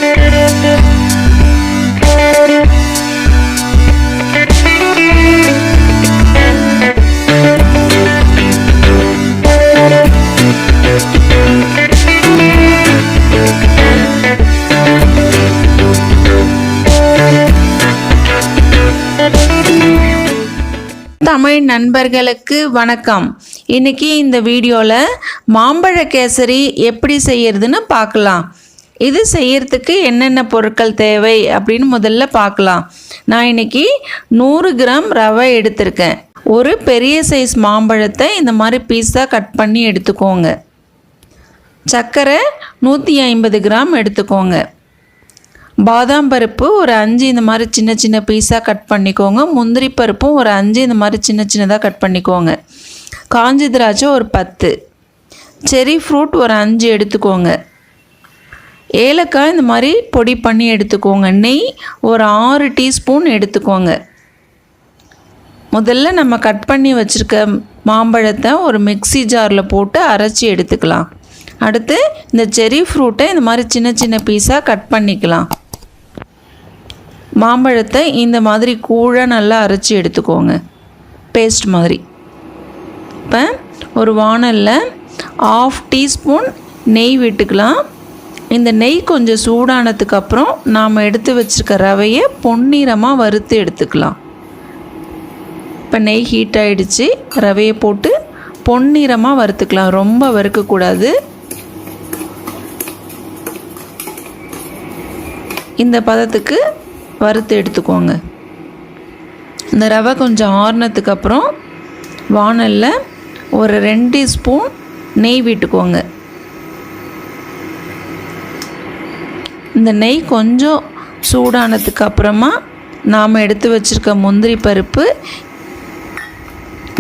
தமிழ் நண்பர்களுக்கு வணக்கம். இன்னைக்கு இந்த வீடியோவில் மாம்பழ கேசரி எப்படி செய்யறதுன்னு பார்க்கலாம். இது செய்யறதுக்கு என்னென்ன பொருட்கள் தேவை அப்படின்னு முதல்ல பார்க்கலாம். நான் இன்னைக்கு 100 கிராம் ரவை எடுத்திருக்கேன். ஒரு பெரிய சைஸ் மாம்பழத்தை இந்த மாதிரி பீஸாக கட் பண்ணி எடுத்துக்கோங்க. சர்க்கரை 150 கிராம் எடுத்துக்கோங்க. பாதாம் பருப்பு ஒரு 5 இந்த மாதிரி சின்ன சின்ன பீஸாக கட் பண்ணிக்கோங்க. முந்திரி பருப்பும் ஒரு 5 இந்த மாதிரி சின்ன சின்னதாக கட் பண்ணிக்கோங்க. காஞ்சி திராட்சை ஒரு 10, செரி ஃப்ரூட் ஒரு 5 எடுத்துக்கோங்க. ஏலக்காய் இந்த மாதிரி பொடி பண்ணி எடுத்துக்கோங்க. நெய் ஒரு 6 டீஸ்பூன் எடுத்துக்கோங்க. முதல்ல நம்ம கட் பண்ணி வச்சுருக்க மாம்பழத்தை ஒரு மிக்ஸி ஜாரில் போட்டு அரைச்சி எடுத்துக்கலாம். அடுத்து இந்த செரி ஃப்ரூட்டை இந்த மாதிரி சின்ன சின்ன பீஸாக கட் பண்ணிக்கலாம். மாம்பழத்தை இந்த மாதிரி கூழ நல்லா அரைச்சி எடுத்துக்கோங்க, பேஸ்ட் மாதிரி. இப்போ ஒரு வாணலில் 1/2 டீஸ்பூன் நெய் விட்டுக்கலாம். இந்த நெய் கொஞ்சம் சூடானதுக்கப்புறம் நாம் எடுத்து வச்சுருக்க ரவையை பொன்னிறமாக வறுத்து எடுத்துக்கலாம். இப்போ நெய் ஹீட் ஆகிடுச்சு. ரவையை போட்டு பொன்னிறமாக வறுத்துக்கலாம், ரொம்ப வறுக்கக்கூடாது. இந்த பதத்துக்கு வறுத்து எடுத்துக்கோங்க. இந்த ரவை கொஞ்சம் ஆறுனதுக்கப்புறம் வாணலில் ஒரு 2 ஸ்பூன் நெய் விட்டுக்கோங்க. இந்த நெய் கொஞ்சம் சூடானதுக்கு அப்புறமா நாம் எடுத்து வச்சுருக்க முந்திரி பருப்பு,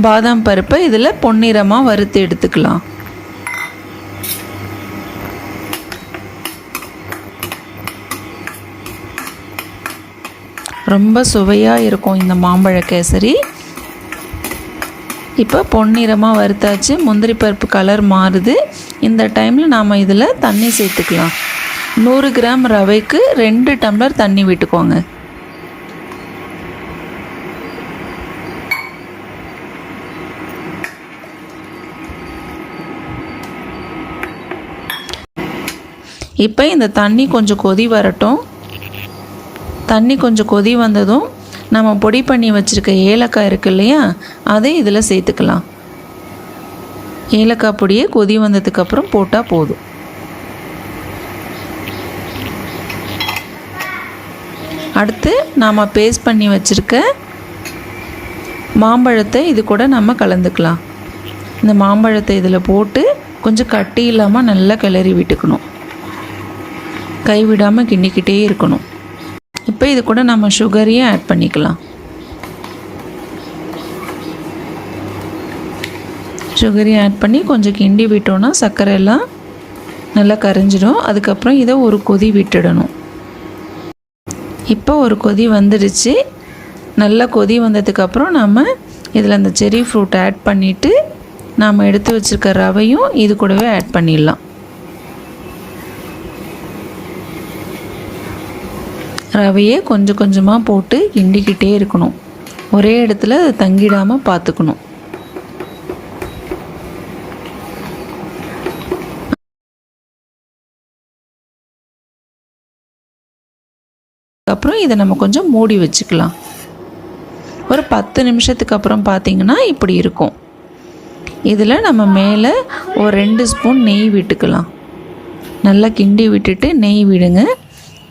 பாதாம் பருப்பை இதில் பொன்னிறமாக வறுத்து எடுத்துக்கலாம். ரொம்ப சுவையாக இருக்கும் இந்த மாம்பழ கேசரி. இப்போ பொன்னிறமாக வறுத்தாச்சு. முந்திரி பருப்பு கலர் மாறுது. இந்த டைமில் நாம் இதில் தண்ணி சேர்த்துக்கலாம். 100 கிராம் ரவைக்கு 2 டம்ளர் தண்ணி விட்டுக்கோங்க. இப்போ இந்த தண்ணி கொஞ்சம் கொதி வரட்டும். தண்ணி கொஞ்சம் கொதி வந்ததும் நம்ம பொடி பண்ணி வச்சுருக்க ஏலக்காய் இருக்குது இல்லையா, அதை இதில் சேர்த்துக்கலாம். ஏலக்காய் பொடியை கொதி வந்ததுக்கப்புறம் போட்டால் போதும். அடுத்து நாம் பேஸ்ட் பண்ணி வச்சுருக்க மாம்பழத்தை இது கூட நம்ம கலந்துக்கலாம். இந்த மாம்பழத்தை இதில் போட்டு கொஞ்சம் கட்டி இல்லாமல் நல்லா கிளறி விட்டுக்கணும். கைவிடாமல் கிண்டிக்கிட்டே இருக்கணும். இப்போ இது கூட நம்ம சுகரையும் ஆட் பண்ணிக்கலாம். சுகரையும் ஆட் பண்ணி கொஞ்சம் கிண்டி விட்டோன்னா சர்க்கரை எல்லாம் நல்லா கரைஞ்சிடும். அதுக்கப்புறம் இதை ஒரு கொதி விட்டுடணும். இப்போ ஒரு கொதி வந்துடுச்சு. நல்லா கொதி வந்ததுக்கப்புறம் நம்ம இதில் அந்த செரி ஃப்ரூட் ஆட் பண்ணிவிட்டு நாம் எடுத்து வச்சுருக்க ரவையும் இது கூடவே ஆட் பண்ணிடலாம். ரவையை கொஞ்சம் கொஞ்சமாக போட்டு கிண்டிக்கிட்டே இருக்கணும். ஒரே இடத்துல அது தங்கிடாமல் பார்த்துக்கணும். அப்புறம் இதை நம்ம கொஞ்சம் மூடி வச்சுக்கலாம். ஒரு 10 நிமிஷத்துக்கு அப்புறம் பார்த்திங்கன்னா இப்படி இருக்கும். இதில் நம்ம மேலே ஒரு 2 ஸ்பூன் நெய் விட்டுக்கலாம். நல்லா கிண்டி விட்டுட்டு நெய் விடுங்க.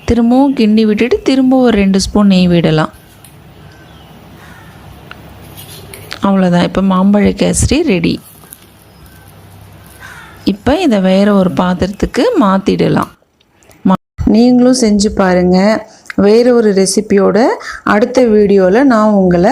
திரும்பவும் கிண்டி விட்டுட்டு திரும்ப ஒரு 2 ஸ்பூன் நெய் விடலாம். அவ்வளோதான். இப்போ மாம்பழ கேசரி ரெடி. இப்போ இதை வேறு ஒரு பாத்திரத்துக்கு மாற்றிடலாம். நீங்களும் செஞ்சு பாருங்கள். வேறு ஒரு ரெசிபியோட அடுத்த வீடியோவில் நான் உங்களை